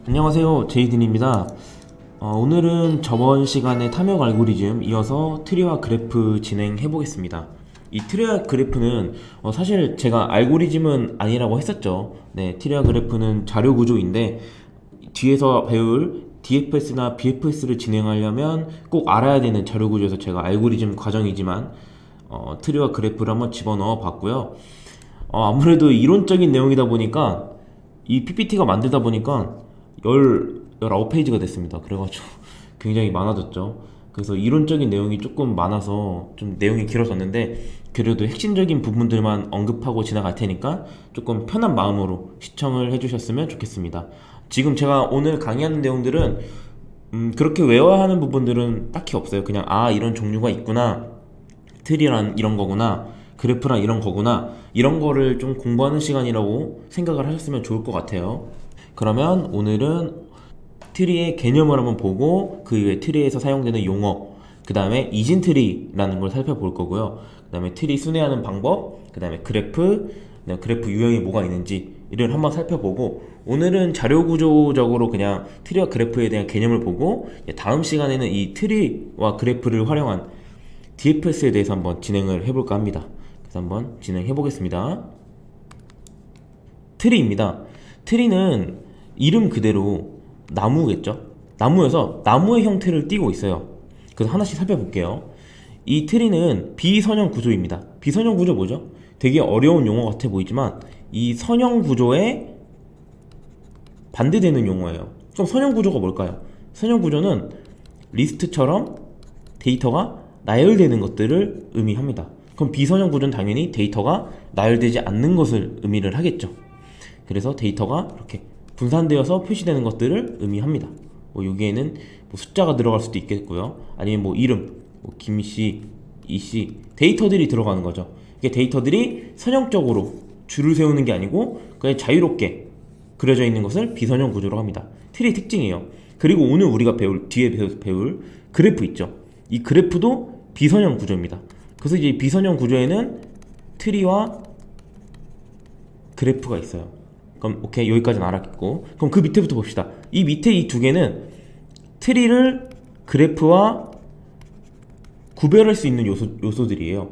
안녕하세요, 제이든입니다. 오늘은 저번 시간에 탐욕 알고리즘 이어서 트리와 그래프 진행해 보겠습니다. 이 트리와 그래프는 사실 제가 알고리즘은 아니라고 했었죠. 네, 트리와 그래프는 자료 구조인데 뒤에서 배울 DFS나 BFS를 진행하려면 꼭 알아야 되는 자료 구조여서 제가 알고리즘 과정이지만 트리와 그래프를 한번 집어넣어 봤고요. 아무래도 이론적인 내용이다 보니까 이 PPT가 만들다 보니까 19페이지가 됐습니다. 그래가지고 굉장히 많아졌죠. 그래서 이론적인 내용이 조금 많아서 좀 내용이 길어졌는데 그래도 핵심적인 부분들만 언급하고 지나갈 테니까 조금 편한 마음으로 시청을 해주셨으면 좋겠습니다. 지금 제가 오늘 강의하는 내용들은 그렇게 외워야 하는 부분들은 딱히 없어요. 그냥 이런 종류가 있구나, 트리란 이런 거구나, 그래프란 이런 거구나, 이런 거를 좀 공부하는 시간이라고 생각을 하셨으면 좋을 것 같아요. 그러면 오늘은 트리의 개념을 한번 보고 그 이후에 트리에서 사용되는 용어, 그 다음에 이진트리라는 걸 살펴볼 거고요. 그 다음에 트리 순회하는 방법, 그 다음에 그래프, 그래프 유형이 뭐가 있는지 이를 한번 살펴보고, 오늘은 자료구조적으로 그냥 트리와 그래프에 대한 개념을 보고 다음 시간에는 이 트리와 그래프를 활용한 DFS에 대해서 한번 진행을 해볼까 합니다. 그래서 한번 진행해 보겠습니다. 트리입니다. 트리는 이름 그대로 나무겠죠? 나무여서 나무의 형태를 띠고 있어요. 그래서 하나씩 살펴볼게요. 이 트리는 비선형 구조입니다. 비선형 구조 뭐죠? 되게 어려운 용어 같아 보이지만 이 선형 구조에 반대되는 용어예요. 그럼 선형 구조가 뭘까요? 선형 구조는 리스트처럼 데이터가 나열되는 것들을 의미합니다. 그럼 비선형 구조는 당연히 데이터가 나열되지 않는 것을 의미를 하겠죠. 그래서 데이터가 이렇게 분산되어서 표시되는 것들을 의미합니다. 여기에는 숫자가 들어갈 수도 있겠고요. 아니면 이름, 김씨, 이씨, 데이터들이 들어가는 거죠. 이게 데이터들이 선형적으로 줄을 세우는 게 아니고 그냥 자유롭게 그려져 있는 것을 비선형 구조로 합니다. 트리의 특징이에요. 그리고 오늘 우리가 뒤에 배울 그래프 있죠. 이 그래프도 비선형 구조입니다. 그래서 이제 비선형 구조에는 트리와 그래프가 있어요. 그럼 오케이, 여기까지는 알았겠고, 그럼 그 밑에부터 봅시다. 이 밑에 이 두 개는 트리를 그래프와 구별할 수 있는 요소들이에요.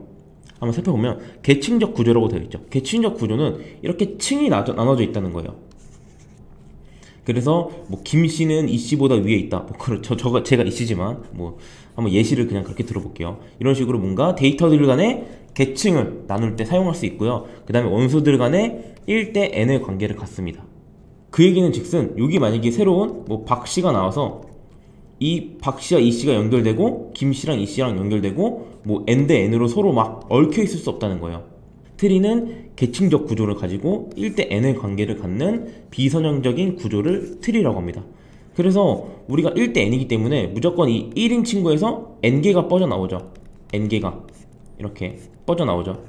한번 살펴보면 계층적 구조라고 되어 있죠. 계층적 구조는 이렇게 층이 나눠져 있다는 거예요. 그래서 김씨는 이씨보다 위에 있다. 그렇죠. 제가 이씨지만 한번 예시를 그냥 그렇게 들어볼게요. 이런 식으로 뭔가 데이터들 간의 계층을 나눌 때 사용할 수 있고요. 그 다음에 원소들 간의 1대 n의 관계를 갖습니다. 그 얘기는 즉슨 여기 만약에 새로운 박씨가 나와서 이 박씨와 이씨가 연결되고 김씨랑 이씨랑 연결되고 n 대 n으로 서로 막 얽혀 있을 수 없다는 거예요. 트리는 계층적 구조를 가지고 1대 n의 관계를 갖는 비선형적인 구조를 트리라고 합니다. 그래서 우리가 1대 n이기 때문에 무조건 이 1인 친구에서 n개가 뻗어나오죠. n개가 이렇게 뻗어나오죠.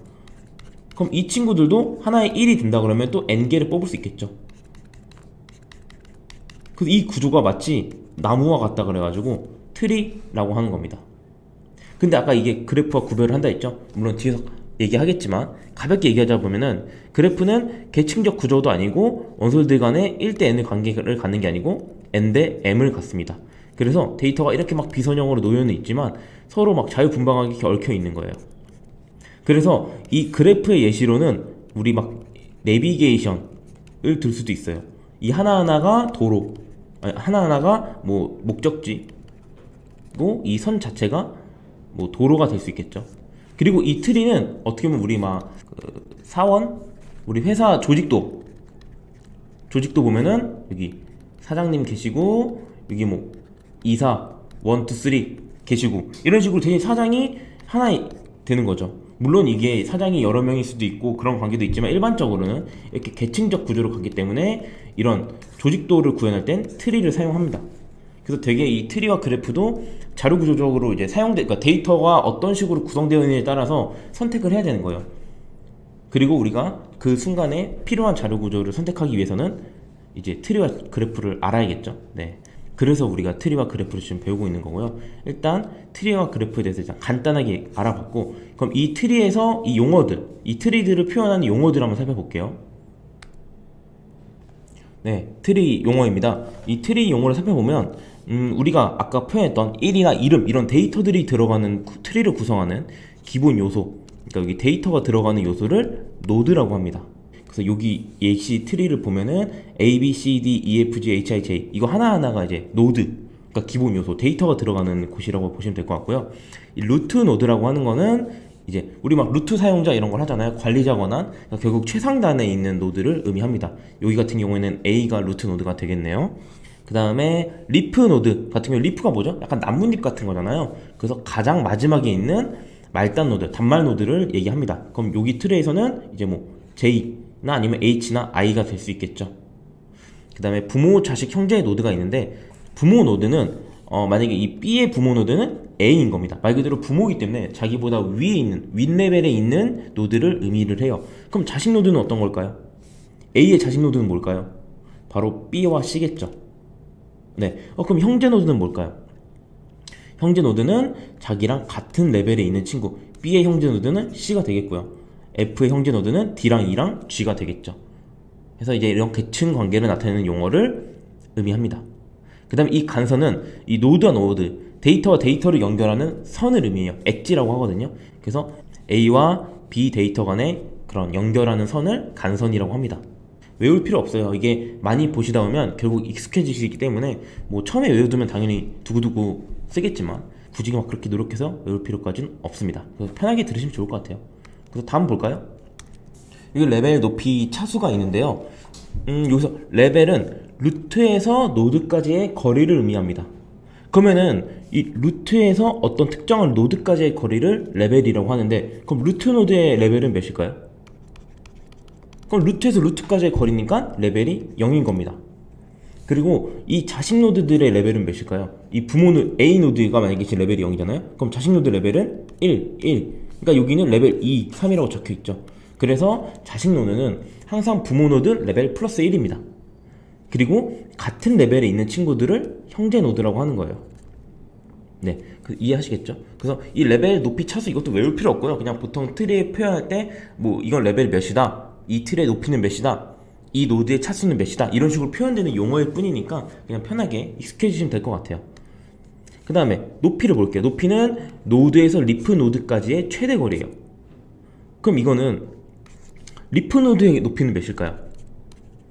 그럼 이 친구들도 하나의 1이 된다 그러면 또 n개를 뽑을 수 있겠죠. 그래서 이 구조가 마치 나무와 같다 그래가지고 트리라고 하는 겁니다. 근데 아까 이게 그래프와 구별을 한다 했죠. 물론 뒤에서 얘기하겠지만 가볍게 얘기하자 보면은 그래프는 계층적 구조도 아니고 원소들 간의 1대 n의 관계를 갖는 게 아니고 n 대 m을 갖습니다. 그래서 데이터가 이렇게 막 비선형으로 놓여는 있지만 서로 막 자유분방하게 이렇게 얽혀 있는 거예요. 그래서 이 그래프의 예시로는 우리 내비게이션을 들 수도 있어요. 이 하나하나가 도로, 하나하나가 목적지고 이 선 자체가 도로가 될 수 있겠죠. 그리고 이 트리는 어떻게 보면 우리 사원, 우리 회사 조직도 보면은 여기 사장님 계시고 여기 이사 1, 2, 3 계시고 이런 식으로 되게 사장이 하나 되는 거죠. 물론 이게 사장이 여러 명일 수도 있고 그런 관계도 있지만 일반적으로는 이렇게 계층적 구조로 가기 때문에 이런 조직도를 구현할 땐 트리를 사용합니다. 그래서 되게 이 트리와 그래프도 자료 구조적으로 이제 그러니까 데이터가 어떤 식으로 구성되어 있느냐에 따라서 선택을 해야 되는 거예요. 그리고 우리가 그 순간에 필요한 자료 구조를 선택하기 위해서는 이제 트리와 그래프를 알아야겠죠. 네. 그래서 우리가 트리와 그래프를 지금 배우고 있는 거고요. 일단 트리와 그래프에 대해서 일단 간단하게 알아봤고, 그럼 이 트리에서 이 용어들, 이 트리들을 표현하는 용어들 한번 살펴볼게요. 네, 트리 용어입니다. 이 트리 용어를 살펴보면 우리가 아까 표현했던 1이나 이름 이런 데이터들이 들어가는 트리를 구성하는 기본 요소, 그러니까 여기 데이터가 들어가는 요소를 노드라고 합니다. 그래서 여기 역시 트리를 보면은 A, B, C, D, E, F, G, H, I, J 이거 하나하나가 이제 노드, 그러니까 기본 요소, 데이터가 들어가는 곳이라고 보시면 될 것 같고요. 이 루트 노드라고 하는 거는 이제 우리 막 루트 사용자 이런 걸 하잖아요. 관리자 권한, 그러니까 결국 최상단에 있는 노드를 의미합니다. 여기 같은 경우에는 A가 루트 노드가 되겠네요. 그 다음에 리프 노드 같은 경우, 리프가 뭐죠? 약간 나뭇잎 같은 거잖아요. 그래서 가장 마지막에 있는 말단 노드, 단말 노드를 얘기합니다. 그럼 여기 트리에서는 이제 뭐 J나 아니면 H나 I가 될 수 있겠죠. 그 다음에 부모, 자식, 형제의 노드가 있는데, 부모 노드는 만약에 이 B의 부모 노드는 A인 겁니다. 말 그대로 부모이기 때문에 자기보다 위에 있는, 윗레벨에 있는 노드를 의미를 해요. 그럼 자식 노드는 어떤 걸까요? A의 자식 노드는 뭘까요? 바로 B와 C겠죠. 네. 그럼 형제 노드는 뭘까요? 형제 노드는 자기랑 같은 레벨에 있는 친구, B의 형제 노드는 C가 되겠고요. F의 형제 노드는 D랑 E랑 G가 되겠죠. 그래서 이제 이런 계층 관계를 나타내는 용어를 의미합니다. 그 다음에 이 간선은 이 노드와 노드, 데이터와 데이터를 연결하는 선을 의미해요. 엣지라고 하거든요. 그래서 A와 B 데이터 간의 그런 연결하는 선을 간선이라고 합니다. 외울 필요 없어요. 이게 많이 보시다 보면 결국 익숙해지시기 때문에 뭐 처음에 외워두면 당연히 두고두고 쓰겠지만 굳이 막 그렇게 노력해서 외울 필요까지는 없습니다. 그래서 편하게 들으시면 좋을 것 같아요. 그래서 다음 볼까요? 여기 레벨 높이 차수가 있는데요. 여기서 레벨은 루트에서 노드까지의 거리를 의미합니다. 그러면은 이 루트에서 어떤 특정한 노드까지의 거리를 레벨이라고 하는데, 그럼 루트 노드의 레벨은 몇일까요? 그럼 루트에서 루트까지의 거리니까 레벨이 0인 겁니다. 그리고 이 자식 노드들의 레벨은 몇일까요? 이 부모 노드, A 노드가 만약에 지금 레벨이 0이잖아요? 그럼 자식 노드 레벨은 1. 그러니까 여기는 레벨 2, 3이라고 적혀있죠. 그래서 자식 노드는 항상 부모 노드 레벨 플러스 1입니다. 그리고 같은 레벨에 있는 친구들을 형제 노드라고 하는 거예요. 네, 이해하시겠죠? 그래서 이 레벨 높이 차수 이것도 외울 필요 없고요. 그냥 보통 트리에 표현할 때 뭐 이건 레벨 몇이다, 이 트리의 높이는 몇이다, 이 노드의 차수는 몇이다, 이런 식으로 표현되는 용어일 뿐이니까 그냥 편하게 익숙해지시면 될 것 같아요. 그 다음에 높이를 볼게요. 높이는 노드에서 리프 노드까지의 최대 거리예요. 그럼 이거는 리프 노드의 높이는 몇일까요?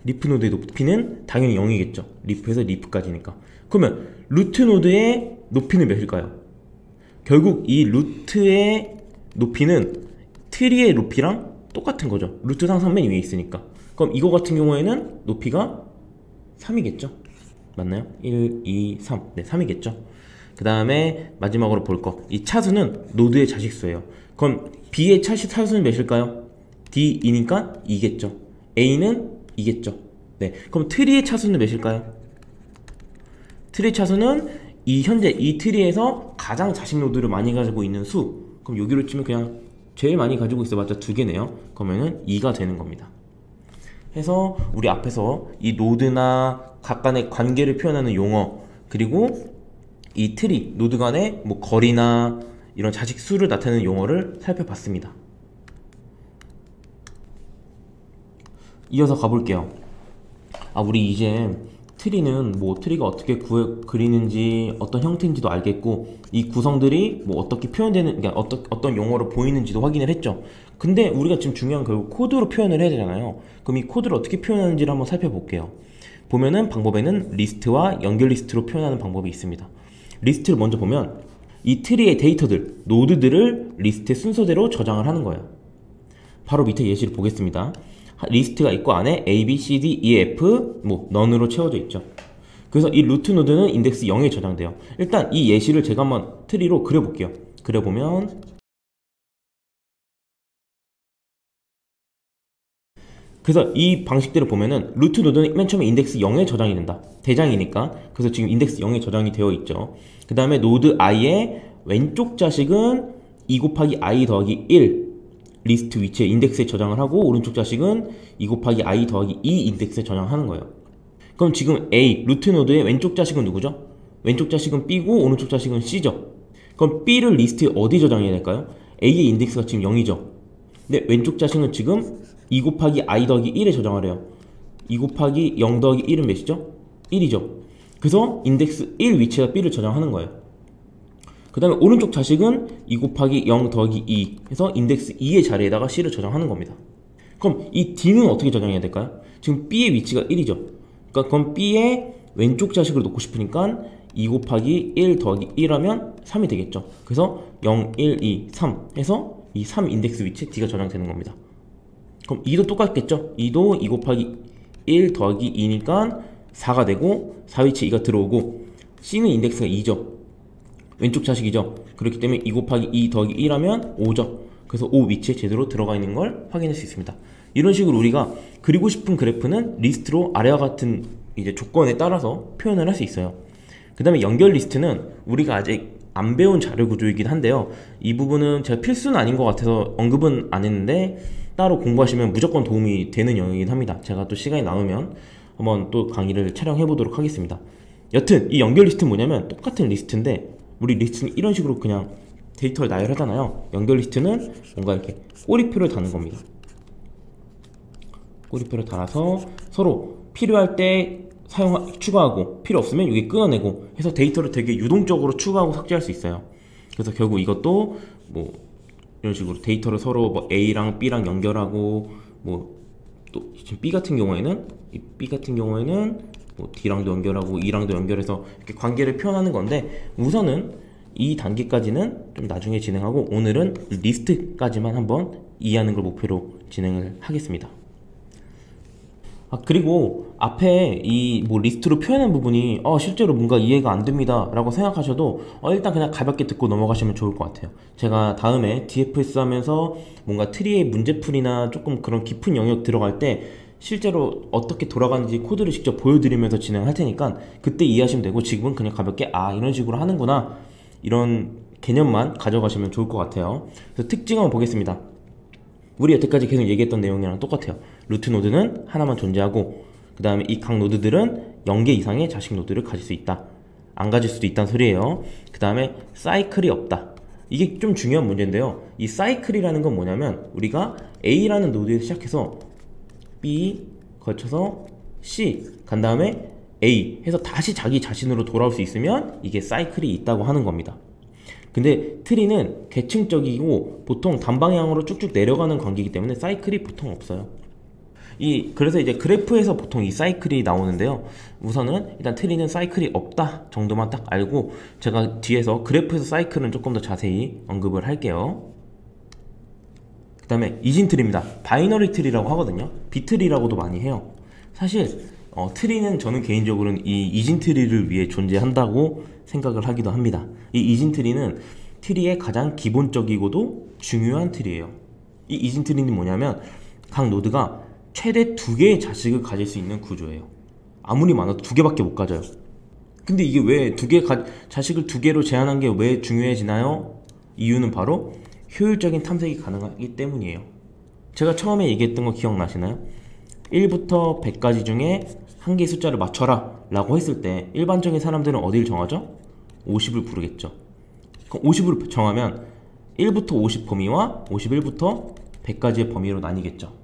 리프 노드의 높이는 당연히 0이겠죠. 리프에서 리프까지니까. 그러면 루트 노드의 높이는 몇일까요? 결국 이 루트의 높이는 트리의 높이랑 똑같은 거죠. 루트 상상 맨 위에 있으니까. 그럼 이거 같은 경우에는 높이가 3이겠죠. 맞나요? 1, 2, 3. 네, 3이겠죠. 그 다음에 마지막으로 볼 거. 이 차수는 노드의 자식수예요. 그럼 B의 차수는 몇일까요? D2니까 2겠죠. A는 2겠죠. 네. 그럼 트리의 차수는 몇일까요? 트리 차수는 현재 이 트리에서 가장 자식 노드를 많이 가지고 있는 수. 그럼 여기로 치면 그냥 제일 많이 가지고 있어봤자 2개네요. 그러면은 2가 되는 겁니다. 해서 우리 앞에서 이 노드나 각간의 관계를 표현하는 용어, 그리고 이 트리, 노드 간의 뭐 거리나 이런 자식 수를 나타내는 용어를 살펴봤습니다. 이어서 가볼게요. 우리 이제 트리는 뭐 트리가 어떻게 그리는지, 어떤 형태인지도 알겠고, 이 구성들이 뭐 어떻게 표현되는, 그러니까 어떤 용어로 보이는지도 확인을 했죠. 근데 우리가 지금 중요한 결국 코드로 표현을 해야 되잖아요. 그럼 이 코드를 어떻게 표현하는지를 한번 살펴볼게요. 보면은 방법에는 리스트와 연결 리스트로 표현하는 방법이 있습니다. 리스트를 먼저 보면 이 트리의 데이터들, 노드들을 리스트의 순서대로 저장을 하는 거예요. 바로 밑에 예시를 보겠습니다. 리스트가 있고 안에 A, B, C, D, E, F 뭐 none으로 채워져 있죠. 그래서 이 루트 노드는 인덱스 0에 저장돼요. 일단 이 예시를 제가 한번 트리로 그려볼게요. 그려보면 그래서 이 방식대로 보면은 루트 노드는 맨 처음에 인덱스 0에 저장이 된다. 대장이니까. 그래서 지금 인덱스 0에 저장이 되어 있죠. 그 다음에 노드 i의 왼쪽 자식은 2 곱하기 i 더하기 1 리스트 위치에 인덱스에 저장을 하고, 오른쪽 자식은 2 곱하기 i 더하기 2 인덱스에 저장하는 거예요. 그럼 지금 A, 루트 노드의 왼쪽 자식은 누구죠? 왼쪽 자식은 B고 오른쪽 자식은 C죠. 그럼 B를 리스트에 어디 저장해야 될까요? A의 인덱스가 지금 0이죠. 근데 왼쪽 자식은 지금 2 곱하기 i 더하기 1에 저장하래요. 2 곱하기 0 더하기 1은 몇이죠? 1이죠. 그래서 인덱스 1 위치에다 B를 저장하는 거예요. 그 다음에 오른쪽 자식은 2 곱하기 0 더하기 2 해서 인덱스 2의 자리에다가 C를 저장하는 겁니다. 그럼 이 D는 어떻게 저장해야 될까요? 지금 B의 위치가 1이죠. 그러니까 그럼 B의 왼쪽 자식을 놓고 싶으니까 2 곱하기 1 더하기 1 하면 3이 되겠죠. 그래서 0, 1, 2, 3 해서 이 3 인덱스 위치에 D가 저장되는 겁니다. 그럼 2도 똑같겠죠? 2도 2 곱하기 1 더하기 2니까 4가 되고 4 위치에 2가 들어오고 C는 인덱스가 2죠. 왼쪽 자식이죠. 그렇기 때문에 2 곱하기 2 더하기 1 하면 5죠. 그래서 5 위치에 제대로 들어가 있는 걸 확인할 수 있습니다. 이런 식으로 우리가 그리고 싶은 그래프는 리스트로 아래와 같은 이제 조건에 따라서 표현을 할 수 있어요. 그 다음에 연결 리스트는 우리가 아직 안 배운 자료 구조이긴 한데요. 이 부분은 제가 필수는 아닌 것 같아서 언급은 안 했는데 따로 공부하시면 무조건 도움이 되는 영역이긴 합니다. 제가 또 시간이 남으면 한번 또 강의를 촬영해 보도록 하겠습니다. 여튼 이 연결 리스트는 뭐냐면 똑같은 리스트인데 우리 리스트는 이런 식으로 그냥 데이터를 나열하잖아요. 연결 리스트는 뭔가 이렇게 꼬리표를 다는 겁니다. 꼬리표를 달아서 서로 필요할 때 추가하고 필요 없으면 여기 끊어내고 해서 데이터를 되게 유동적으로 추가하고 삭제할 수 있어요. 그래서 결국 이것도 뭐 이런 식으로 데이터를 서로 뭐 A랑 B랑 연결하고 뭐 또 지금 B 같은 경우에는 뭐 D랑도 연결하고 E랑도 연결해서 이렇게 관계를 표현하는 건데 우선은 이 단계까지는 좀 나중에 진행하고 오늘은 리스트까지만 한번 이해하는 걸 목표로 진행을 하겠습니다. 그리고 앞에 이 뭐 리스트로 표현한 부분이 실제로 뭔가 이해가 안 됩니다 라고 생각하셔도 일단 그냥 가볍게 듣고 넘어가시면 좋을 것 같아요. 제가 다음에 DFS 하면서 뭔가 트리의 문제풀이나 조금 그런 깊은 영역 들어갈 때 실제로 어떻게 돌아가는지 코드를 직접 보여드리면서 진행할 테니까 그때 이해하시면 되고 지금은 그냥 가볍게 이런 식으로 하는구나 이런 개념만 가져가시면 좋을 것 같아요. 그래서 특징 한번 보겠습니다. 우리 여태까지 계속 얘기했던 내용이랑 똑같아요. 루트 노드는 하나만 존재하고 그 다음에 이 각 노드들은 0개 이상의 자식 노드를 가질 수 있다. 안 가질 수도 있다는 소리예요. 그 다음에 사이클이 없다. 이게 좀 중요한 문제인데요. 이 사이클이라는 건 뭐냐면 우리가 A라는 노드에서 시작해서 B 거쳐서 C 간 다음에 A 해서 다시 자기 자신으로 돌아올 수 있으면 이게 사이클이 있다고 하는 겁니다. 근데 트리는 계층적이고 보통 단방향으로 쭉쭉 내려가는 관계이기 때문에 사이클이 보통 없어요. 그래서 이제 그래프에서 보통 이 사이클이 나오는데요. 우선은 일단 트리는 사이클이 없다 정도만 딱 알고 제가 뒤에서 그래프에서 사이클은 조금 더 자세히 언급을 할게요. 그 다음에 이진 트리입니다. 바이너리 트리라고 하거든요. 비트리라고도 많이 해요. 사실 트리는 저는 개인적으로는 이 이진 트리를 위해 존재한다고 생각을 하기도 합니다. 이 이진 트리는 트리의 가장 기본적이고도 중요한 트리예요. 이 이진 트리는 뭐냐면 각 노드가 최대 2개의 자식을 가질 수 있는 구조예요. 아무리 많아도 2개밖에 못 가져요. 근데 이게 왜 자식을 2개로 제한한 게 왜 중요해지나요? 이유는 바로 효율적인 탐색이 가능하기 때문이에요. 제가 처음에 얘기했던 거 기억나시나요? 1부터 100까지 중에 한 개의 숫자를 맞춰라 라고 했을 때 일반적인 사람들은 어디를 정하죠? 50을 부르겠죠. 그럼 50을 정하면 1부터 50 범위와 51부터 100까지의 범위로 나뉘겠죠.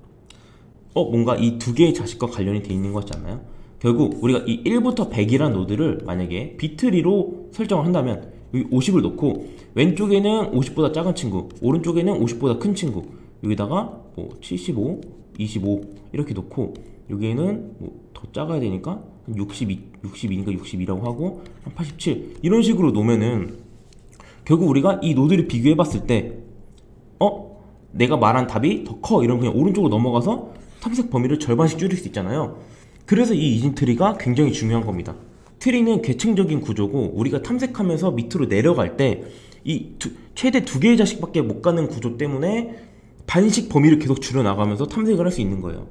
뭔가 이 2개의 자식과 관련이 돼 있는 것 같지 않나요? 결국 우리가 이 1부터 100이라는 노드를 만약에 비트리로 설정을 한다면 여기 50을 놓고 왼쪽에는 50보다 작은 친구, 오른쪽에는 50보다 큰 친구, 여기다가 뭐 75, 25 이렇게 놓고 여기에는 뭐 더 작아야 되니까 62니까 62라고 하고 87 이런 식으로 놓으면은 결국 우리가 이 노드를 비교해 봤을 때 내가 말한 답이 더 커 이러면 그냥 오른쪽으로 넘어가서 탐색 범위를 절반씩 줄일 수 있잖아요. 그래서 이 이진 트리가 굉장히 중요한 겁니다. 트리는 계층적인 구조고 우리가 탐색하면서 밑으로 내려갈 때 이 최대 2개의 자식밖에 못 가는 구조 때문에 반씩 범위를 계속 줄여나가면서 탐색을 할 수 있는 거예요.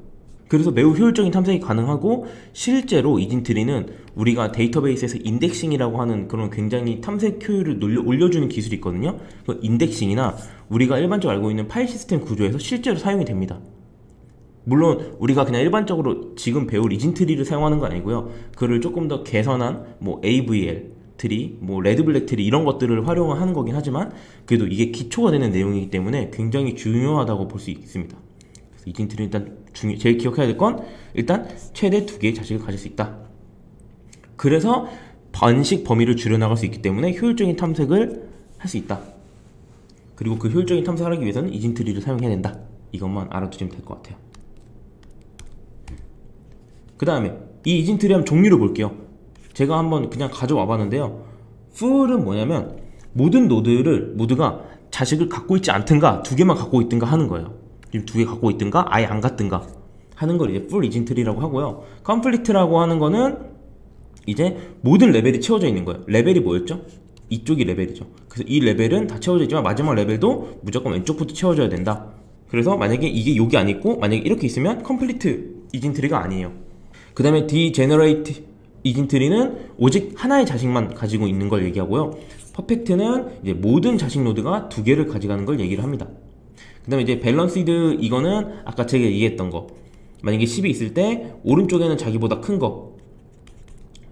그래서 매우 효율적인 탐색이 가능하고 실제로 이진 트리는 우리가 데이터베이스에서 인덱싱이라고 하는 그런 굉장히 탐색 효율을 올려주는 기술이 있거든요. 그 인덱싱이나 우리가 일반적으로 알고 있는 파일 시스템 구조에서 실제로 사용이 됩니다. 물론 우리가 그냥 일반적으로 지금 배울 이진 트리를 사용하는 건 아니고요. 그를 조금 더 개선한 뭐 AVL 트리, 뭐 레드블랙 트리 이런 것들을 활용하는 거긴 하지만 그래도 이게 기초가 되는 내용이기 때문에 굉장히 중요하다고 볼 수 있습니다. 그래서 이진 트리 일단 제일 기억해야 될 건 일단 최대 2개의 자식을 가질 수 있다. 그래서 번식 범위를 줄여나갈 수 있기 때문에 효율적인 탐색을 할 수 있다. 그리고 그 효율적인 탐색을 하기 위해서는 이진트리를 사용해야 된다. 이것만 알아두시면 될 것 같아요. 그 다음에 이 이진트리 한번 종류를 볼게요. 제가 한번 그냥 가져와 봤는데요. 풀은 뭐냐면 모든 노드를 모두가 자식을 갖고 있지 않든가 2개만 갖고 있든가 하는 거예요. 지금 2개 갖고 있든가 아예 안 갖든가 하는 걸 이제 풀 이진트리라고 하고요. 컴플리트라고 하는 거는 이제 모든 레벨이 채워져 있는 거예요. 레벨이 뭐였죠? 이쪽이 레벨이죠. 그래서 이 레벨은 다 채워져 있지만 마지막 레벨도 무조건 왼쪽부터 채워져야 된다. 그래서 만약에 이게 여기 안 있고 만약에 이렇게 있으면 컴플리트 이진트리가 아니에요. 그 다음에 디제너레이트 이진트리는 오직 하나의 자식만 가지고 있는 걸 얘기하고요. 퍼펙트는 이제 모든 자식 노드가 2개를 가져가는 걸 얘기를 합니다. 그 다음에 이제 밸런시드 이거는 아까 제가 얘기했던 거. 만약에 10이 있을 때 오른쪽에는 자기보다 큰 거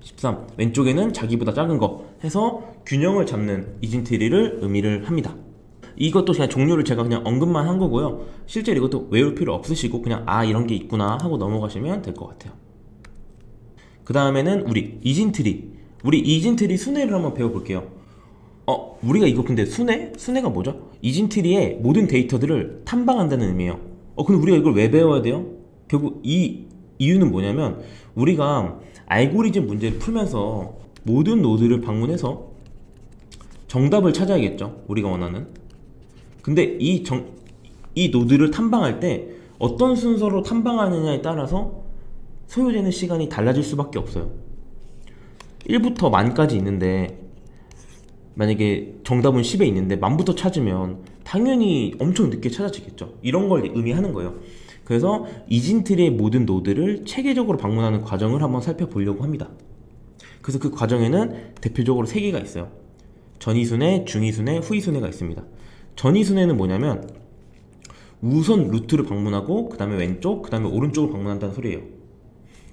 13, 왼쪽에는 자기보다 작은 거 해서 균형을 잡는 이진트리를 의미를 합니다. 이것도 그냥 종류를 제가 그냥 언급만 한 거고요. 실제로 이것도 외울 필요 없으시고 그냥 아 이런 게 있구나 하고 넘어가시면 될 것 같아요. 그 다음에는 우리 이진트리 순회를 한번 배워볼게요. 우리가 이거 근데 순회가 뭐죠? 이진트리의 모든 데이터들을 탐방한다는 의미예요. 근데 우리가 이걸 왜 배워야 돼요? 결국 이 이유는 뭐냐면 우리가 알고리즘 문제를 풀면서 모든 노드를 방문해서 정답을 찾아야겠죠. 우리가 원하는. 근데 이 노드를 탐방할 때 어떤 순서로 탐방하느냐에 따라서 소요되는 시간이 달라질 수밖에 없어요. 1부터 만까지 있는데 만약에 정답은 10에 있는데 만부터 찾으면 당연히 엄청 늦게 찾아지겠죠. 이런 걸 의미하는 거예요. 그래서 이진트리의 모든 노드를 체계적으로 방문하는 과정을 한번 살펴보려고 합니다. 그래서 그 과정에는 대표적으로 3개가 있어요. 전이순회, 중이순회, 후이순회가 있습니다. 전이순회는 뭐냐면 우선 루트를 방문하고 그 다음에 왼쪽, 그 다음에 오른쪽을 방문한다는 소리예요.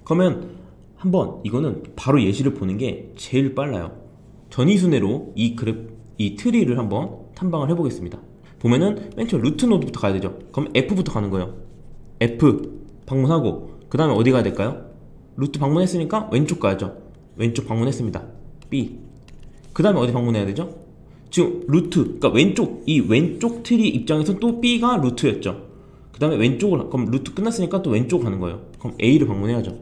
그러면 한번 이거는 바로 예시를 보는 게 제일 빨라요. 전이순회로 이 트리를 한번 탐방을 해보겠습니다. 보면은 맨 처음 루트 노드부터 가야 되죠. 그럼 F부터 가는 거예요. F 방문하고 그 다음에 어디 가야 될까요? 루트 방문했으니까 왼쪽 가야죠. 왼쪽 방문했습니다. B 그 다음에 어디 방문해야 되죠? 지금 루트, 그러니까 이 왼쪽 트리 입장에서 또 B가 루트였죠. 그 다음에 그럼 루트 끝났으니까 또 왼쪽 가는 거예요. 그럼 A를 방문해야죠.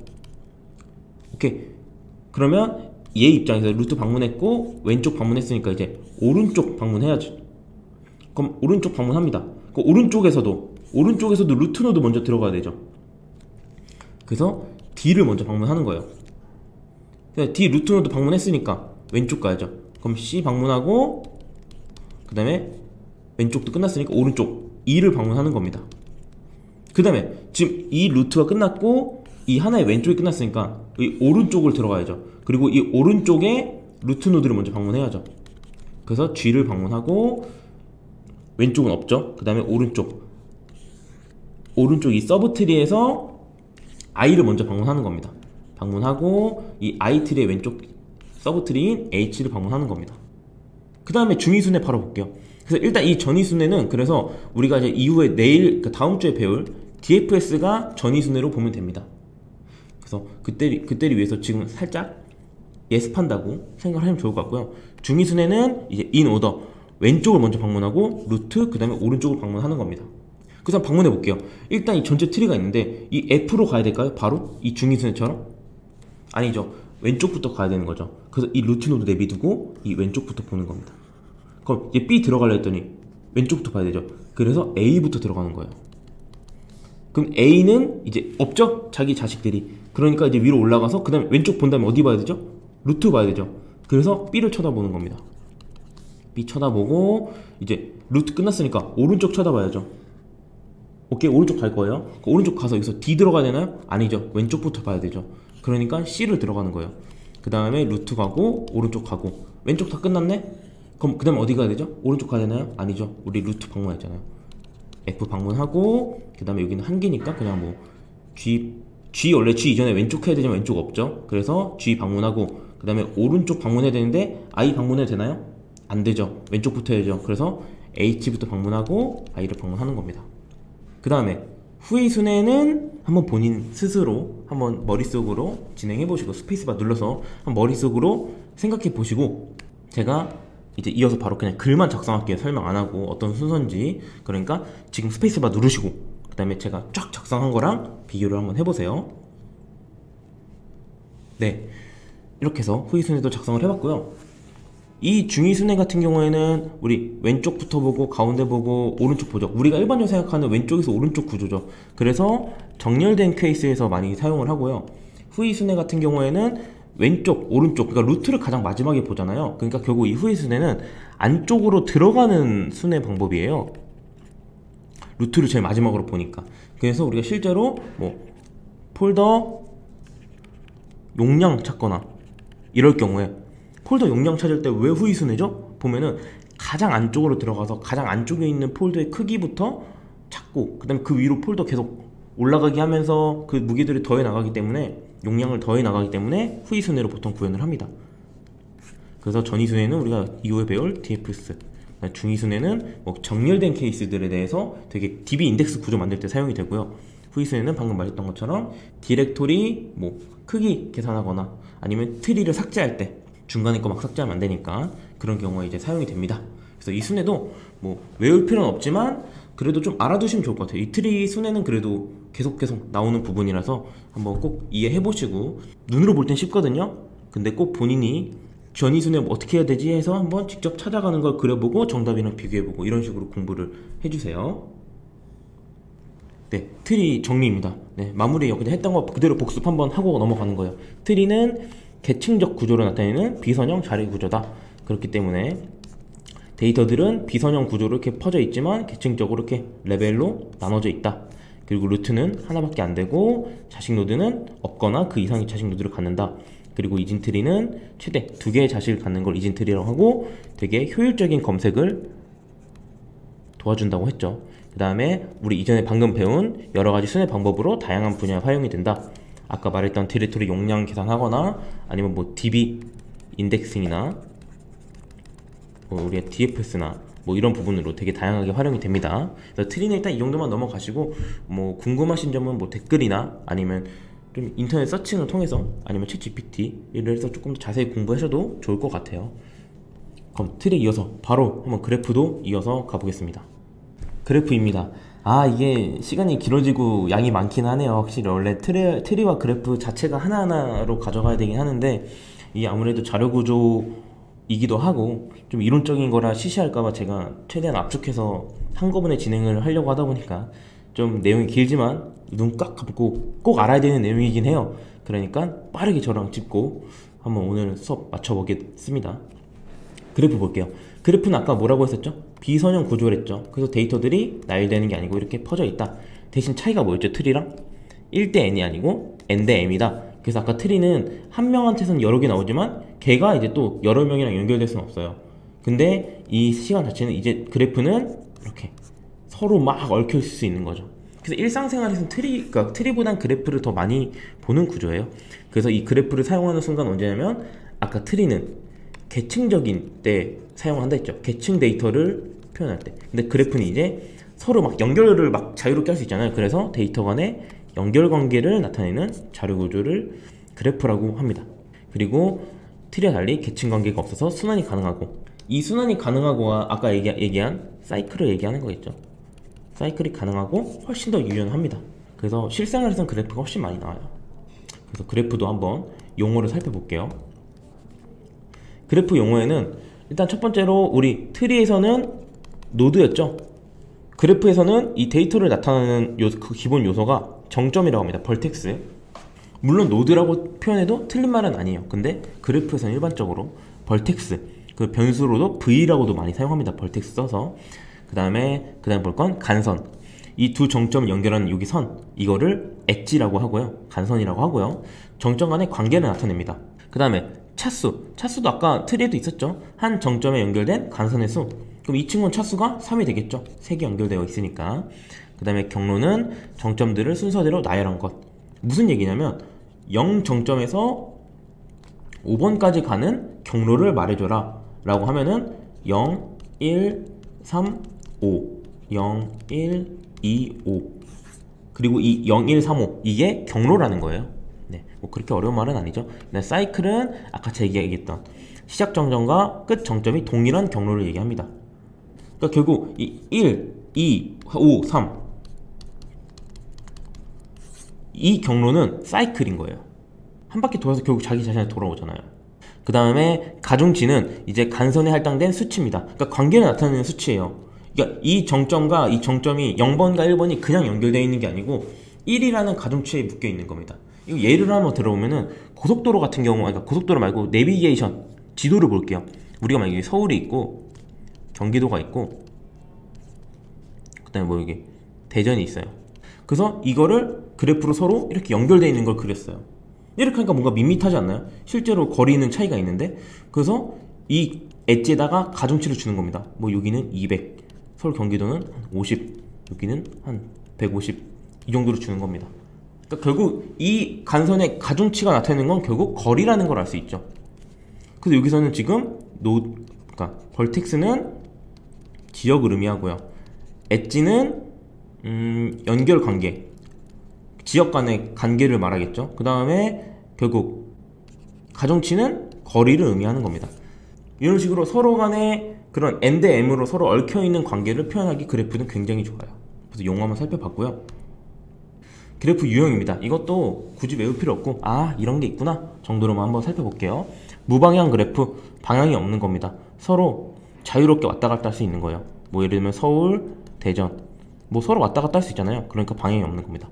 오케이. 그러면 얘 입장에서 루트 방문했고 왼쪽 방문했으니까 이제 오른쪽 방문해야죠. 그럼 오른쪽 방문합니다. 그 오른쪽에서도 루트 노드 먼저 들어가야 되죠. 그래서 D를 먼저 방문하는 거예요. D 루트 노드 방문했으니까 왼쪽 가야죠. 그럼 C 방문하고 그 다음에 왼쪽도 끝났으니까 오른쪽 E를 방문하는 겁니다. 그 다음에 지금 이 루트가 끝났고 이 하나의 왼쪽이 끝났으니까 이 오른쪽을 들어가야죠. 그리고 이 오른쪽에 루트 노드를 먼저 방문해야죠. 그래서 G를 방문하고 왼쪽은 없죠. 그 다음에 오른쪽 이 서브트리에서 I를 먼저 방문하는 겁니다. 방문하고 이 I 트리의 왼쪽 서브트리인 H를 방문하는 겁니다. 그 다음에 중위순회 바로 볼게요. 그래서 일단 이 전위순회는 그래서 우리가 이제 이후에 그러니까 다음 주에 배울 DFS가 전위순회로 보면 됩니다. 그래서 그때를 위해서 지금 살짝 예습한다고 생각하시면 좋을 것 같고요. 중위순회는 이제 인 오더 왼쪽을 먼저 방문하고 루트 그 다음에 오른쪽을 방문하는 겁니다. 그래서 한번 방문해 볼게요. 일단 이 전체 트리가 있는데 이 F로 가야 될까요? 바로 이 중위순회처럼? 아니죠. 왼쪽부터 가야 되는 거죠. 그래서 이 루트 노드 내비두고 이 왼쪽부터 보는 겁니다. 그럼 얘 B 들어가려 했더니 왼쪽부터 봐야 되죠. 그래서 A부터 들어가는 거예요. 그럼 A는 이제 없죠? 자기 자식들이. 그러니까 이제 위로 올라가서 그 다음에 왼쪽 본 다음에 어디 봐야 되죠? 루트 봐야 되죠. 그래서 B를 쳐다보는 겁니다. B 쳐다보고 이제 루트 끝났으니까 오른쪽 쳐다봐야죠. 오케이, 오른쪽 갈 거예요. 오른쪽 가서 여기서 D 들어가야 되나요? 아니죠. 왼쪽부터 봐야 되죠. 그러니까 C를 들어가는 거예요. 그 다음에 루트 가고 오른쪽 가고 왼쪽 다 끝났네? 그럼 그 다음에 어디 가야 되죠? 오른쪽 가야 되나요? 아니죠. 우리 루트 방문했잖아요. F 방문하고 그 다음에 여기는 한 개니까 그냥 뭐 원래 G 이전에 왼쪽 해야 되지만 왼쪽 없죠. 그래서 G 방문하고 그 다음에 오른쪽 방문해야 되는데 I 방문해도 되나요? 안 되죠. 왼쪽부터 해야죠. 그래서 H부터 방문하고 I를 방문하는 겁니다. 그 다음에 후의 순회는 한번 본인 스스로 한번 머릿속으로 진행해 보시고 스페이스바 눌러서 한번 머릿속으로 생각해 보시고 제가 이제 이어서 바로 그냥 글만 작성할게요. 설명 안 하고 어떤 순서인지. 그러니까 지금 스페이스바 누르시고 그 다음에 제가 쫙 작성한 거랑 비교를 한번 해보세요. 네, 이렇게 해서 후의 순회도 작성을 해봤고요. 이 중위 순회 같은 경우에는 우리 왼쪽부터 보고 가운데 보고 오른쪽 보죠. 우리가 일반적으로 생각하는 왼쪽에서 오른쪽 구조죠. 그래서 정렬된 케이스에서 많이 사용을 하고요. 후의 순회 같은 경우에는 왼쪽, 오른쪽, 그러니까 루트를 가장 마지막에 보잖아요. 그러니까 결국 이 후의 순회는 안쪽으로 들어가는 순회 방법이에요. 루트를 제일 마지막으로 보니까. 그래서 우리가 실제로 뭐 폴더 용량 찾거나 이럴 경우에 폴더 용량 찾을 때 왜 후의 순회죠? 보면은 가장 안쪽으로 들어가서 가장 안쪽에 있는 폴더의 크기부터 찾고 그 다음에 그 위로 폴더 계속 올라가게 하면서 그 무기들이 더해 나가기 때문에 용량을 더해 나가기 때문에 후의 순회로 보통 구현을 합니다. 그래서 전위 순회는 우리가 이후에 배울 DFS, 중위 순회는 뭐 정렬된 케이스들에 대해서 되게 DB 인덱스 구조 만들 때 사용이 되고요. 후의 순회는 방금 말했던 것처럼 디렉토리 뭐 크기 계산하거나 아니면 트리를 삭제할 때 중간에 거 막 삭제하면 안 되니까 그런 경우에 이제 사용이 됩니다. 그래서 이 순회도 뭐 외울 필요는 없지만 그래도 좀 알아두시면 좋을 것 같아요. 이 트리 순회는 그래도 계속 나오는 부분이라서 한번 꼭 이해해 보시고 눈으로 볼 땐 쉽거든요. 근데 꼭 본인이 전위 순회 뭐 어떻게 해야 되지 해서 한번 직접 찾아가는 걸 그려보고 정답이랑 비교해보고 이런 식으로 공부를 해주세요. 네, 트리 정리입니다. 네, 마무리 그냥 했던 거 그대로 복습 한번 하고 넘어가는 거예요. 트리는 계층적 구조를 나타내는 비선형 자리 구조다. 그렇기 때문에 데이터들은 비선형 구조로 이렇게 퍼져 있지만 계층적으로 이렇게 레벨로 나눠져 있다. 그리고 루트는 하나밖에 안 되고 자식 노드는 없거나 그 이상의 자식 노드를 갖는다. 그리고 이진트리는 최대 2개의 자식을 갖는 걸 이진트리라고 하고 되게 효율적인 검색을 도와준다고 했죠. 그 다음에 우리 이전에 방금 배운 여러가지 순회 방법으로 다양한 분야에 활용이 된다. 아까 말했던 디렉토리 용량 계산하거나 아니면 뭐 DB 인덱싱이나 뭐 우리가 DFS나 뭐 이런 부분으로 되게 다양하게 활용이 됩니다. 그래서 트리는 일단 이 정도만 넘어가시고 뭐 궁금하신 점은 뭐 댓글이나 아니면 좀 인터넷 서칭을 통해서 아니면 챗 GPT를 해서 조금 더 자세히 공부하셔도 좋을 것 같아요. 그럼 트리에 이어서 바로 한번 그래프도 이어서 가보겠습니다. 그래프입니다. 이게 시간이 길어지고 양이 많긴 하네요. 확실히 원래 트리와 그래프 자체가 하나하나로 가져가야 되긴 하는데 이 아무래도 자료 구조이기도 하고 좀 이론적인 거라 시시할까봐 제가 최대한 압축해서 한꺼번에 진행을 하려고 하다 보니까 좀 내용이 길지만 눈 꽉 감고 꼭 알아야 되는 내용이긴 해요. 그러니까 빠르게 저랑 짚고 한번 오늘 수업 맞춰보겠습니다. 그래프 볼게요. 그래프는 아까 뭐라고 했었죠? 비선형 구조를 했죠. 그래서 데이터들이 나열되는 게 아니고 이렇게 퍼져 있다. 대신 차이가 뭐였죠? 트리랑 1대 n이 아니고 n 대 m이다. 그래서 아까 트리는 한 명한테서는 여러 개 나오지만 걔가 이제 또 여러 명이랑 연결될 수는 없어요. 근데 이 시간 자체는 이제 그래프는 이렇게 서로 막 얽혀 있을 수 있는 거죠. 그래서 일상생활에서는 그러니까 트리보단 그래프를 더 많이 보는 구조예요. 그래서 이 그래프를 사용하는 순간 언제냐면 아까 트리는 계층적인 때 사용을 한다 했죠. 계층 데이터를 표현할 때. 근데 그래프는 이제 서로 막 연결을 막 자유롭게 할 수 있잖아요. 그래서 데이터 간의 연결 관계를 나타내는 자료 구조를 그래프라고 합니다. 그리고 트리와 달리 계층 관계가 없어서 순환이 가능하고, 이 순환이 가능하고가 아까 얘기한 사이클을 얘기하는 거겠죠. 사이클이 가능하고 훨씬 더 유연합니다. 그래서 실생활에서는 그래프가 훨씬 많이 나와요. 그래서 그래프도 한번 용어를 살펴볼게요. 그래프 용어에는 일단 첫 번째로 우리 트리에서는 노드였죠. 그래프에서는 이 데이터를 나타내는 그 기본 요소가 정점이라고 합니다. 벌텍스. 물론 노드라고 표현해도 틀린 말은 아니에요. 근데 그래프에서는 일반적으로 벌텍스, 그 변수로도 V라고도 많이 사용합니다. 벌텍스 써서. 그 다음에 볼 건 간선. 이 두 정점을 연결하는 여기 선, 이거를 엣지라고 하고요. 간선이라고 하고요. 정점 간의 관계를 나타냅니다. 그 다음에 차수도 아까 트리에도 있었죠. 한 정점에 연결된 간선의 수. 그럼 이 친구는 차수가 3이 되겠죠. 3개 연결되어 있으니까. 그 다음에 경로는 정점들을 순서대로 나열한 것. 무슨 얘기냐면 0 정점에서 5번까지 가는 경로를 말해줘라 라고 하면은 0, 1, 3, 5 0, 1, 2, 5. 그리고 이 0135 이게 경로라는 거예요. 네, 뭐 그렇게 어려운 말은 아니죠. 사이클은 아까 제가 얘기했던 시작 정점과 끝 정점이 동일한 경로를 얘기합니다. 그러니까 결국 이 1, 2, 5, 3 이 경로는 사이클인 거예요. 한 바퀴 돌아서 결국 자기 자신한테 돌아오잖아요. 그 다음에 가중치는 이제 간선에 할당된 수치입니다. 그러니까 관계를 나타내는 수치예요. 그러니까 이 정점과 이 정점이 0번과 1번이 그냥 연결되어 있는 게 아니고 1이라는 가중치에 묶여 있는 겁니다. 이거 예를 한번 들어보면은 고속도로 같은 경우, 그러니까 고속도로 말고 내비게이션 지도를 볼게요. 우리가 만약에 서울이 있고 경기도가 있고 그 다음에 뭐 여기 대전이 있어요. 그래서 이거를 그래프로 서로 이렇게 연결되어 있는 걸 그렸어요. 이렇게 하니까 뭔가 밋밋하지 않나요? 실제로 거리는 차이가 있는데, 그래서 이 엣지에다가 가중치를 주는 겁니다. 뭐 여기는 200, 서울 경기도는 한 50, 여기는 한 150 이 정도로 주는 겁니다. 그러니까 결국 이 간선의 가중치가 나타내는 건 결국 거리라는 걸 알 수 있죠. 그래서 여기서는 지금 그러니까 벌텍스는 지역을 의미하고요. 엣지는 연결 관계, 지역 간의 관계를 말하겠죠. 그 다음에 결국 가중치는 거리를 의미하는 겁니다. 이런 식으로 서로 간의 그런 n 대 m으로 서로 얽혀있는 관계를 표현하기 그래프는 굉장히 좋아요. 그래서 용어 한번 살펴봤고요. 그래프 유형입니다. 이것도 굳이 외울 필요 없고 아 이런 게 있구나 정도로만 한번 살펴볼게요. 무방향 그래프, 방향이 없는 겁니다. 서로 자유롭게 왔다 갔다 할 수 있는 거예요. 뭐 예를 들면 서울, 대전 뭐 서로 왔다 갔다 할 수 있잖아요. 그러니까 방향이 없는 겁니다.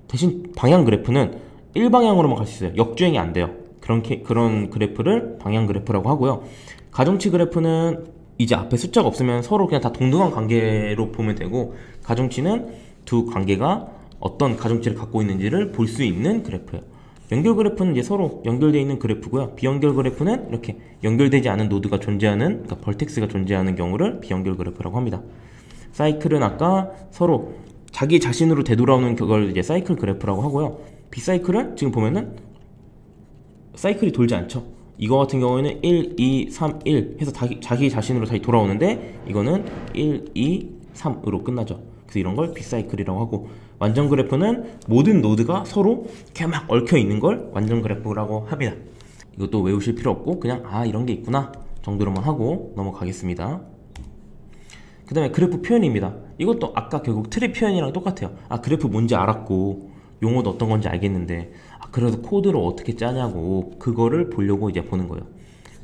대신 방향 그래프는 일방향으로만 갈 수 있어요. 역주행이 안 돼요. 그런 그래프를 방향 그래프라고 하고요. 가중치 그래프는 이제 앞에 숫자가 없으면 서로 그냥 다 동등한 관계로 보면 되고, 가중치는 두 관계가 어떤 가중치를 갖고 있는지를 볼 수 있는 그래프예요. 연결 그래프는 이제 서로 연결되어 있는 그래프고요. 비연결 그래프는 이렇게 연결되지 않은 노드가 존재하는, 그러니까 벌텍스가 존재하는 경우를 비연결 그래프라고 합니다. 사이클은 아까 서로 자기 자신으로 되돌아오는 그걸 이제 사이클 그래프라고 하고요. 비사이클은 지금 보면은 사이클이 돌지 않죠. 이거 같은 경우에는 1, 2, 3, 1 해서 자기 자신으로 다시 돌아오는데 이거는 1, 2, 3으로 끝나죠. 그래서 이런 걸 비사이클이라고 하고, 완전 그래프는 모든 노드가 서로 이렇게 막 얽혀 있는 걸 완전 그래프라고 합니다. 이것도 외우실 필요 없고 그냥 아 이런 게 있구나 정도로만 하고 넘어가겠습니다. 그 다음에 그래프 표현입니다. 이것도 아까 결국 트리 표현이랑 똑같아요. 아 그래프 뭔지 알았고 용어도 어떤 건지 알겠는데 아 그래서 코드를 어떻게 짜냐고 그거를 보려고 이제 보는 거예요.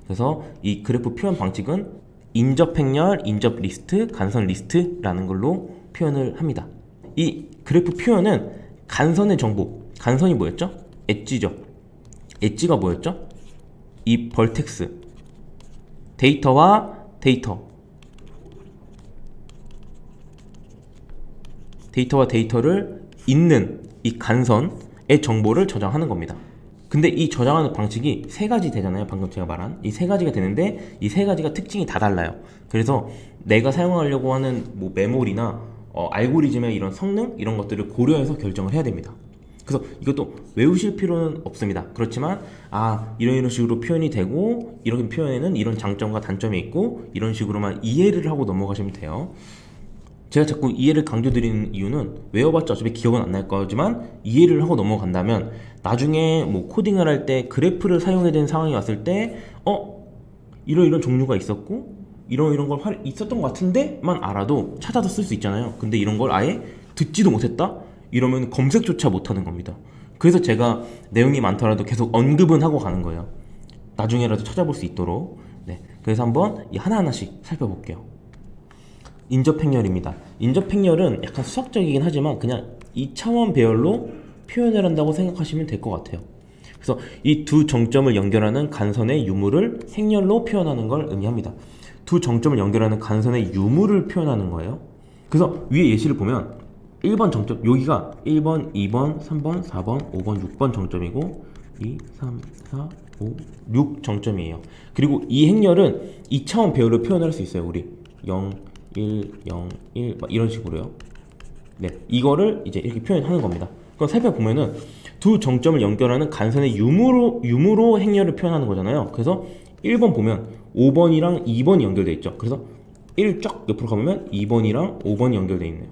그래서 이 그래프 표현 방식은 인접 행렬, 인접 리스트, 간선 리스트라는 걸로 표현을 합니다. 이 그래프 표현은 간선의 정보, 간선이 뭐였죠? 엣지죠. 엣지가 뭐였죠? 이 벌텍스, 데이터와 데이터를 잇는 이 간선의 정보를 저장하는 겁니다. 근데 이 저장하는 방식이 세 가지 되잖아요. 방금 제가 말한 이 세 가지가 되는데 이 세 가지가 특징이 다 달라요. 그래서 내가 사용하려고 하는 뭐 메모리나 알고리즘의 이런 성능 이런 것들을 고려해서 결정을 해야 됩니다. 그래서 이것도 외우실 필요는 없습니다. 그렇지만 아 이런 식으로 표현이 되고 이런 표현에는 이런 장점과 단점이 있고 이런 식으로만 이해를 하고 넘어가시면 돼요. 제가 자꾸 이해를 강조드리는 이유는 외워봤자 어차피 기억은 안 날 거지만 이해를 하고 넘어간다면 나중에 뭐 코딩을 할 때 그래프를 사용해야 되는 상황이 왔을 때 이런 종류가 있었고 이런 걸 있었던 것 같은데만 알아도 찾아서 쓸 수 있잖아요. 근데 이런 걸 아예 듣지도 못했다? 이러면 검색조차 못하는 겁니다. 그래서 제가 내용이 많더라도 계속 언급은 하고 가는 거예요. 나중에라도 찾아볼 수 있도록. 네, 그래서 한번 이 하나하나씩 살펴볼게요. 인접행렬입니다. 인접행렬은 약간 수학적이긴 하지만 그냥 2차원 배열로 표현을 한다고 생각하시면 될 것 같아요. 그래서 이 두 정점을 연결하는 간선의 유무를 행렬로 표현하는 걸 의미합니다. 두 정점을 연결하는 간선의 유무를 표현하는 거예요. 그래서 위에 예시를 보면 1번 정점, 여기가 1번, 2번, 3번, 4번, 5번, 6번 정점이고 2, 3, 4, 5, 6 정점이에요. 그리고 이 행렬은 2차원 배열로 표현할 수 있어요. 우리 0, 1, 0, 1 막 이런 식으로요. 네, 이거를 이제 이렇게 표현하는 겁니다. 그럼 살펴보면은 두 정점을 연결하는 간선의 유무로 행렬을 표현하는 거잖아요. 그래서 1번 보면 5번이랑 2번이 연결되어 있죠. 그래서 1 쫙 옆으로 가보면 2번이랑 5번이 연결되어 있네요.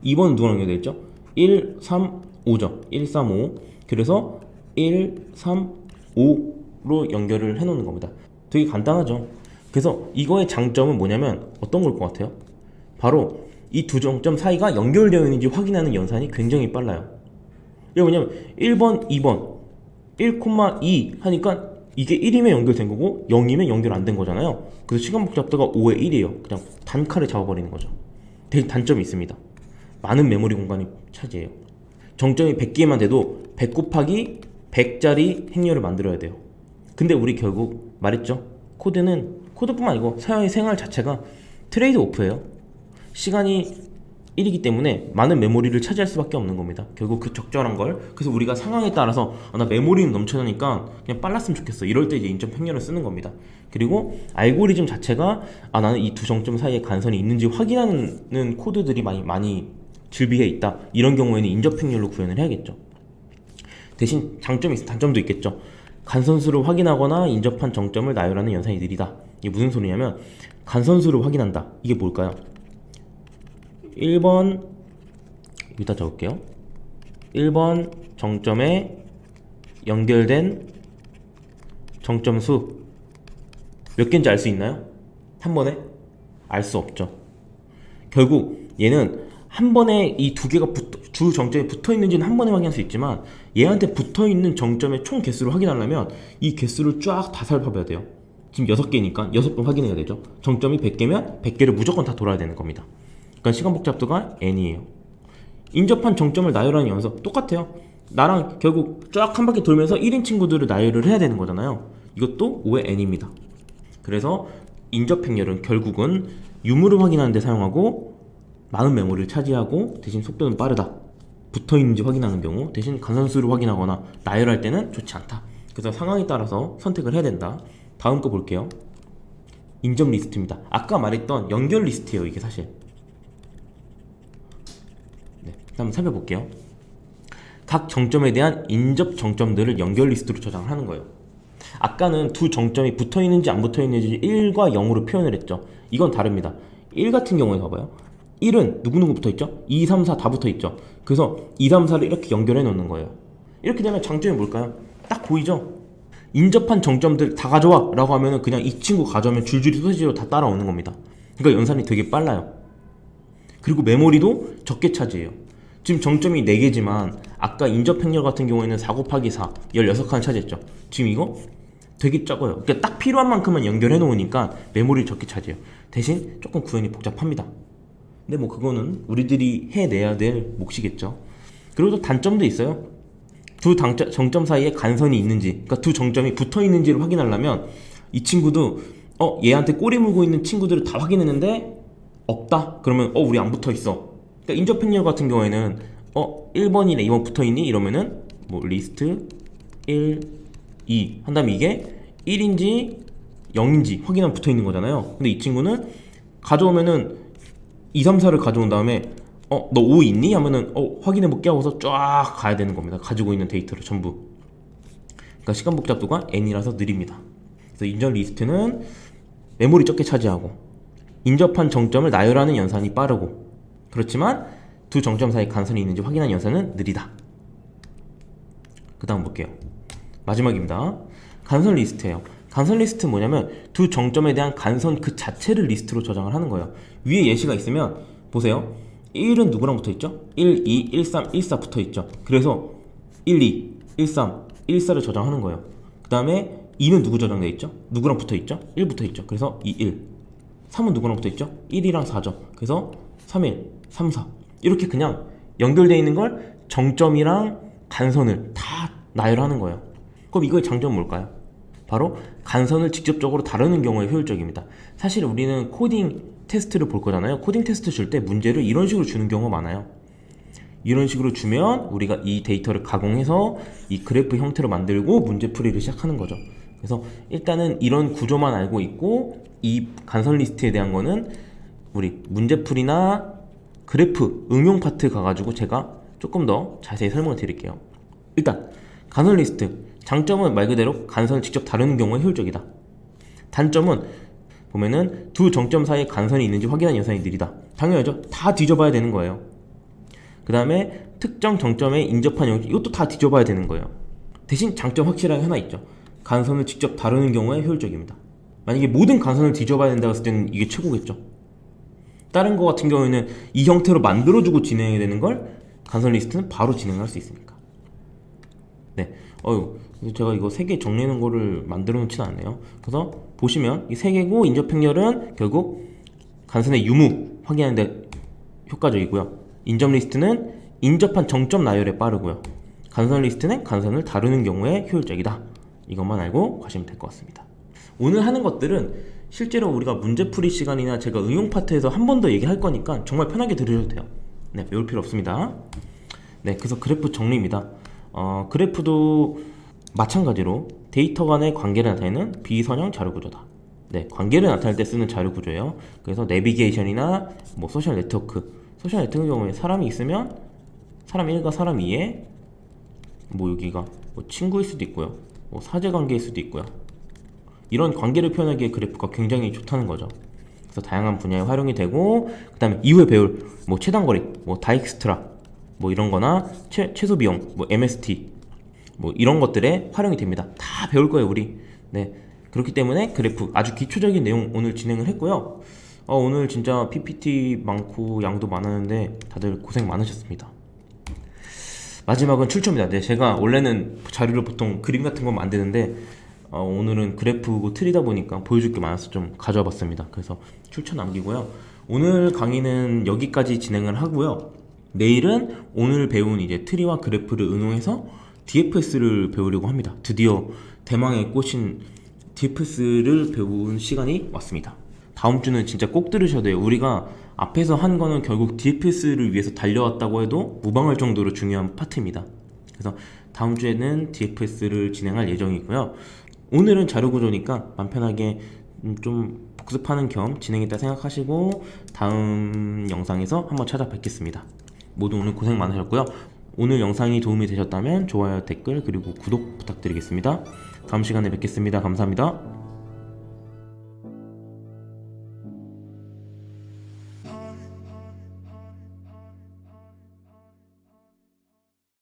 2번은 누구랑 연결되어 있죠? 1, 3, 5죠. 1, 3, 5. 그래서 1, 3, 5로 연결을 해 놓는 겁니다. 되게 간단하죠. 그래서 이거의 장점은 뭐냐면 어떤 걸 것 같아요? 바로 이 두 정점 사이가 연결되어 있는지 확인하는 연산이 굉장히 빨라요. 이게 뭐냐면 1번, 2번 1,2 하니까 이게 1이면 연결된 거고 0이면 연결 안 된 거잖아요. 그래서 시간 복잡도가 5의 1이에요. 그냥 단칼에 잡아버리는 거죠. 대신 단점이 있습니다. 많은 메모리 공간이 차지해요. 정점이 100개만 돼도 100 곱하기 100짜리 행렬을 만들어야 돼요. 근데 우리 결국 말했죠. 코드뿐만 아니고 사회의 생활 자체가 트레이드 오프예요. 시간이 1이기 때문에 많은 메모리를 차지할 수밖에 없는 겁니다. 결국 그 적절한 걸. 그래서 우리가 상황에 따라서 나 메모리는 넘쳐나니까 그냥 빨랐으면 좋겠어, 이럴 때 이제 인접 행렬을 쓰는 겁니다. 그리고 알고리즘 자체가 나는 이 두 정점 사이에 간선이 있는지 확인하는 코드들이 많이 즐비해 있다, 이런 경우에는 인접 행렬로 구현을 해야겠죠. 대신 단점도 있겠죠. 간선수를 확인하거나 인접한 정점을 나열하는 연산이 느리다. 이게 무슨 소리냐면 간선수를 확인한다. 이게 뭘까요? 1번 여기다 적을게요. 1번 정점에 연결된 정점수 몇 개인지 알 수 있나요? 한 번에? 알 수 없죠. 결국 얘는 한 번에 이 두 개가 두 정점에 붙어 있는지는 한 번에 확인할 수 있지만 얘한테 붙어 있는 정점의 총 개수를 확인하려면 이 개수를 쫙 다 살펴봐야 돼요. 지금 6개니까 6번 확인해야 되죠. 정점이 100개면 100개를 무조건 다 돌아야 되는 겁니다. 그러니까 시간 복잡도가 n이에요. 인접한 정점을 나열하는 연속 똑같아요. 나랑 결국 쫙 한 바퀴 돌면서 1인 친구들을 나열을 해야 되는 거잖아요. 이것도 5의 n입니다. 그래서 인접 행렬은 결국은 유무를 확인하는 데 사용하고 많은 메모리를 차지하고 대신 속도는 빠르다. 붙어있는지 확인하는 경우 대신 간선수를 확인하거나 나열할 때는 좋지 않다. 그래서 상황에 따라서 선택을 해야 된다. 다음 거 볼게요. 인접 리스트입니다. 아까 말했던 연결 리스트예요, 이게 사실. 한번 살펴볼게요. 각 정점에 대한 인접 정점들을 연결 리스트로 저장을 하는 거예요. 아까는 두 정점이 붙어있는지 안 붙어있는지 1과 0으로 표현을 했죠. 이건 다릅니다. 1 같은 경우에 봐봐요. 1은 누구누구 붙어있죠? 2, 3, 4 다 붙어있죠. 그래서 2, 3, 4를 이렇게 연결해 놓는 거예요. 이렇게 되면 장점이 뭘까요? 딱 보이죠? 인접한 정점들 다 가져와 라고 하면 그냥 이 친구 가져오면 줄줄이 소시지로 다 따라오는 겁니다. 그러니까 연산이 되게 빨라요. 그리고 메모리도 적게 차지해요. 지금 정점이 4개지만 아까 인접 행렬 같은 경우에는 4 곱하기 4 16칸 차지했죠. 지금 이거 되게 적어요. 그러니까 딱 필요한 만큼만 연결해 놓으니까 메모리를 적게 차지해요. 대신 조금 구현이 복잡합니다. 근데 뭐 그거는 우리들이 해내야 될 몫이겠죠. 그리고 또 단점도 있어요. 두 정점 사이에 간선이 있는지, 그러니까 두 정점이 붙어 있는지를 확인하려면 이 친구도 얘한테 꼬리 물고 있는 친구들을 다 확인했는데 없다? 그러면 우리 안 붙어 있어. 그러니까 인접 행렬 같은 경우에는 1번이네 2번 붙어있니? 이러면은 뭐 리스트 1, 2 한 다음에 이게 1인지 0인지 확인하면 붙어있는 거잖아요. 근데 이 친구는 가져오면은 2, 3, 4를 가져온 다음에 너 5 있니? 하면은 확인해볼게 하고서 쫙 가야 되는 겁니다. 가지고 있는 데이터를 전부. 그러니까 시간 복잡도가 n이라서 느립니다. 그래서 인접 리스트는 메모리 적게 차지하고 인접한 정점을 나열하는 연산이 빠르고, 그렇지만 두 정점 사이 간선이 있는지 확인하는 연산은 느리다. 그 다음 볼게요. 마지막입니다. 간선 리스트예요. 간선 리스트는 뭐냐면 두 정점에 대한 간선 그 자체를 리스트로 저장을 하는 거예요. 위에 예시가 있으면 보세요. 1은 누구랑 붙어있죠? 1, 2, 1, 3, 1, 4 붙어있죠. 그래서 1, 2, 1, 3, 1, 4를 저장하는 거예요. 그 다음에 2는 누구 저장되어 있죠? 누구랑 붙어있죠? 1 붙어있죠. 그래서 2, 1. 3은 누구랑 붙어있죠? 1이랑 4죠. 그래서 3, 1, 3, 4 이렇게 그냥 연결되어 있는 걸 정점이랑 간선을 다 나열하는 거예요. 그럼 이거의 장점은 뭘까요? 바로 간선을 직접적으로 다루는 경우에 효율적입니다. 사실 우리는 코딩 테스트를 볼 거잖아요. 코딩 테스트 줄 때 문제를 이런 식으로 주는 경우가 많아요. 이런 식으로 주면 우리가 이 데이터를 가공해서 이 그래프 형태로 만들고 문제 풀이를 시작하는 거죠. 그래서 일단은 이런 구조만 알고 있고 이 간선 리스트에 대한 거는 우리 문제풀이나 그래프 응용 파트 가가지고 제가 조금 더 자세히 설명을 드릴게요. 일단 간선 리스트 장점은 말 그대로 간선을 직접 다루는 경우에 효율적이다. 단점은 보면은 두 정점 사이에 간선이 있는지 확인하는 연산이 느리다. 당연하죠. 다 뒤져봐야 되는 거예요. 그 다음에 특정 정점에 인접한 영역, 이것도 다 뒤져봐야 되는 거예요. 대신 장점 확실하게 하나 있죠. 간선을 직접 다루는 경우에 효율적입니다. 만약에 모든 간선을 뒤져봐야 된다고 했을 때는 이게 최고겠죠. 다른 거 같은 경우에는 이 형태로 만들어주고 진행해야 되는 걸 간선 리스트는 바로 진행할 수 있으니까. 네, 제가 이거 3개 정리하는 거를 만들어 놓지는 않네요. 그래서 보시면 이 3개고 인접 행렬은 결국 간선의 유무 확인하는 데 효과적이고요. 인접 리스트는 인접한 정점 나열에 빠르고요. 간선 리스트는 간선을 다루는 경우에 효율적이다. 이것만 알고 가시면 될 것 같습니다. 오늘 하는 것들은 실제로 우리가 문제풀이 시간이나 제가 응용 파트에서 한 번 더 얘기할 거니까 정말 편하게 들으셔도 돼요. 네, 외울 필요 없습니다. 네, 그래서 그래프 정리입니다. 그래프도 마찬가지로 데이터 간의 관계를 나타내는 비선형 자료구조다. 네, 관계를 나타낼 때 쓰는 자료구조예요. 그래서 내비게이션이나 뭐 소셜 네트워크 경우에 사람이 있으면 사람 1과 사람 2에 뭐 여기가 뭐 친구일 수도 있고요, 뭐 사제관계일 수도 있고요. 이런 관계를 표현하기에 그래프가 굉장히 좋다는 거죠. 그래서 다양한 분야에 활용이 되고, 그 다음에 이후에 배울 뭐 최단거리, 뭐 다익스트라 뭐 이런 거나 최소 비용, 뭐 MST 뭐 이런 것들에 활용이 됩니다. 다 배울 거예요 우리. 네, 그렇기 때문에 그래프 아주 기초적인 내용 오늘 진행을 했고요. 오늘 진짜 PPT 많고 양도 많았는데 다들 고생 많으셨습니다. 마지막은 출처입니다. 네, 제가 원래는 자료를 보통 그림 같은 거 만드는데 오늘은 그래프고 틀이다 보니까 보여줄 게 많아서 좀 가져와 봤습니다. 그래서 출처 남기고요. 오늘 강의는 여기까지 진행을 하고요. 내일은 오늘 배운 이제 트리와 그래프를 응용해서 DFS를 배우려고 합니다. 드디어 대망의 꽃인 DFS를 배운 시간이 왔습니다. 다음 주는 진짜 꼭 들으셔야 돼요. 우리가 앞에서 한 거는 결국 DFS를 위해서 달려왔다고 해도 무방할 정도로 중요한 파트입니다. 그래서 다음 주에는 DFS를 진행할 예정이고요. 오늘은 자료구조니까 맘 편하게 좀 복습하는 겸 진행했다 생각하시고 다음 영상에서 한번 찾아뵙겠습니다. 모두 오늘 고생 많으셨고요. 오늘 영상이 도움이 되셨다면 좋아요, 댓글, 그리고 구독 부탁드리겠습니다. 다음 시간에 뵙겠습니다. 감사합니다.